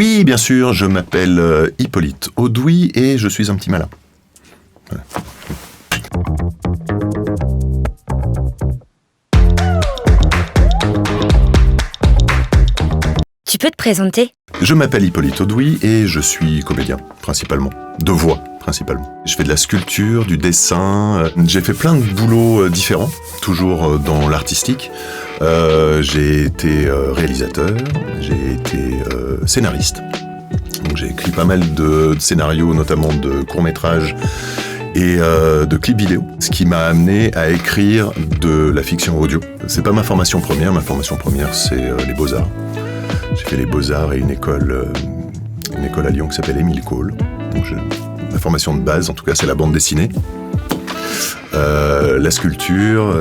Oui, bien sûr, je m'appelle Hippolyte Audoui et je suis un petit malin. Voilà. Tu peux te présenter ? Je m'appelle Hippolyte Audoui et je suis comédien, principalement. De voix, principalement. Je fais de la sculpture, du dessin. J'ai fait plein de boulots différents, toujours dans l'artistique. J'ai été réalisateur, j'ai été scénariste. Donc j'ai écrit pas mal de scénarios, notamment de courts-métrages et de clips vidéo, ce qui m'a amené à écrire de la fiction audio. C'est pas ma formation première c'est les Beaux-Arts. J'ai fait les Beaux-Arts et une école à Lyon qui s'appelle Émile Cole. Donc ma formation de base, en tout cas, c'est la bande dessinée, la sculpture,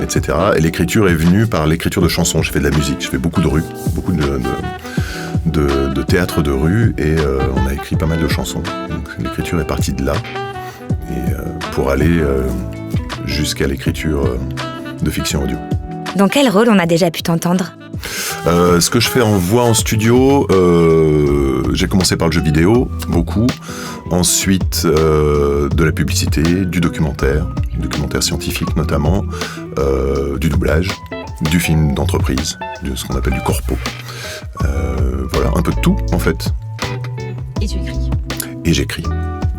etc. Et l'écriture est venue par l'écriture de chansons. J'ai fait de la musique, je fais beaucoup de rue, beaucoup de théâtre de rue, et on a écrit pas mal de chansons. Donc l'écriture est partie de là, et pour aller jusqu'à l'écriture de fiction audio. Dans quel rôle on a déjà pu t'entendre ? Ce que je fais en voix en studio, j'ai commencé par le jeu vidéo, beaucoup. Ensuite, de la publicité, du documentaire scientifique notamment, du doublage, du film d'entreprise, de ce qu'on appelle du corpo. Voilà, un peu de tout en fait. Et tu écris ? Et j'écris.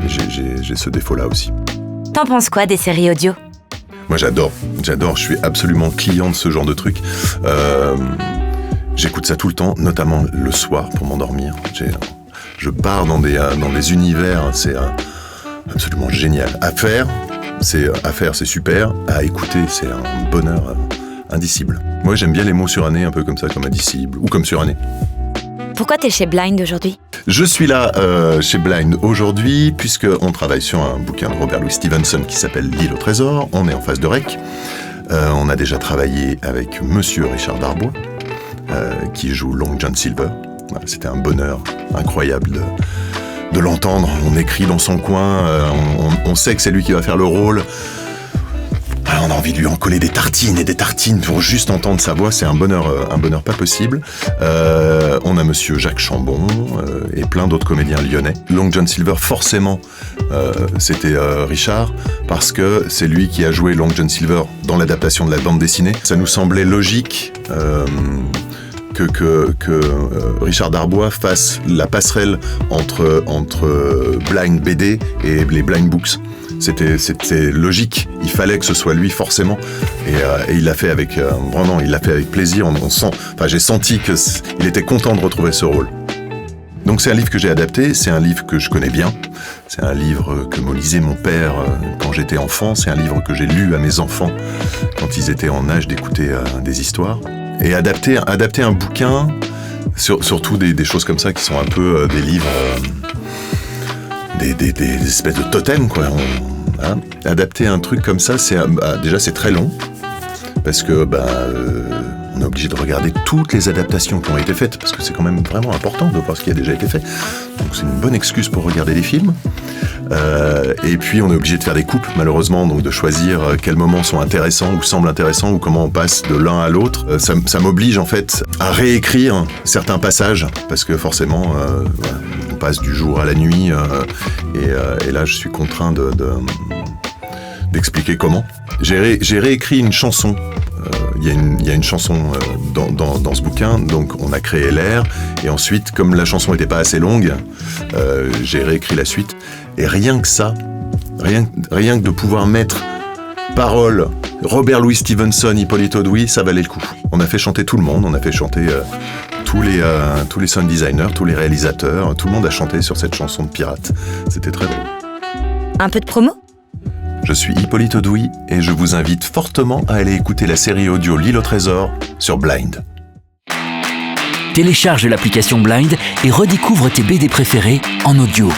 J'ai ce défaut-là aussi. T'en penses quoi des séries audio ? Moi j'adore, je suis absolument client de ce genre de truc. J'écoute ça tout le temps, notamment le soir pour m'endormir. Je pars dans des univers, c'est absolument génial. À faire, c'est super. À écouter, c'est un bonheur indicible. Moi j'aime bien les mots surannés, un peu comme ça, comme indicible ou comme suranné. Pourquoi t'es chez Blind aujourd'hui ? Je suis là chez Blind aujourd'hui puisqu'on travaille sur un bouquin de Robert Louis Stevenson qui s'appelle L'île au trésor. On est en phase de rec. On a déjà travaillé avec Monsieur Richard Darbois qui joue Long John Silver. Voilà, c'était un bonheur incroyable de l'entendre. On écrit dans son coin, on sait que c'est lui qui va faire le rôle. On a envie de lui en coller des tartines et des tartines pour juste entendre sa voix, c'est un bonheur pas possible. On a Monsieur Jacques Chambon et plein d'autres comédiens lyonnais. Long John Silver, forcément, c'était Richard, parce que c'est lui qui a joué Long John Silver dans l'adaptation de la bande dessinée. Ça nous semblait logique que Richard Darbois fasse la passerelle entre Blind BD et les Blind Books. C'était logique, il fallait que ce soit lui forcément, et il l'a fait avec vraiment, il l'a fait avec plaisir. J'ai senti qu'il était content de retrouver ce rôle. Donc c'est un livre que j'ai adapté, c'est un livre que je connais bien, c'est un livre que me lisait mon père quand j'étais enfant, c'est un livre que j'ai lu à mes enfants quand ils étaient en âge d'écouter des histoires. Et adapter un bouquin, surtout des choses comme ça qui sont un peu des livres, des espèces de totems, quoi. Adapter un truc comme ça, déjà c'est très long, parce que on est obligé de regarder toutes les adaptations qui ont été faites, parce que c'est quand même vraiment important de voir ce qui a déjà été fait. Donc c'est une bonne excuse pour regarder des films. Et puis on est obligé de faire des coupes, malheureusement, donc de choisir quels moments sont intéressants ou semblent intéressants, ou comment on passe de l'un à l'autre. Ça m'oblige en fait à réécrire certains passages, parce que forcément on passe du jour à la nuit, et là je suis contraint d'expliquer comment. J'ai réécrit une chanson. Il y a une chanson dans ce bouquin, donc on a créé l'air, et ensuite, comme la chanson n'était pas assez longue, j'ai réécrit la suite. Et rien que ça, rien que de pouvoir mettre paroles Robert Louis Stevenson, Hippolyte Audoui, ça valait le coup. On a fait chanter tout le monde, on a fait chanter tous les sound designers, tous les réalisateurs, tout le monde a chanté sur cette chanson de pirate. C'était très drôle. Un peu de promo ? Je suis Hippolyte Audoui et je vous invite fortement à aller écouter la série audio L'île au trésor sur Blind. Télécharge l'application Blind et redécouvre tes BD préférés en audio.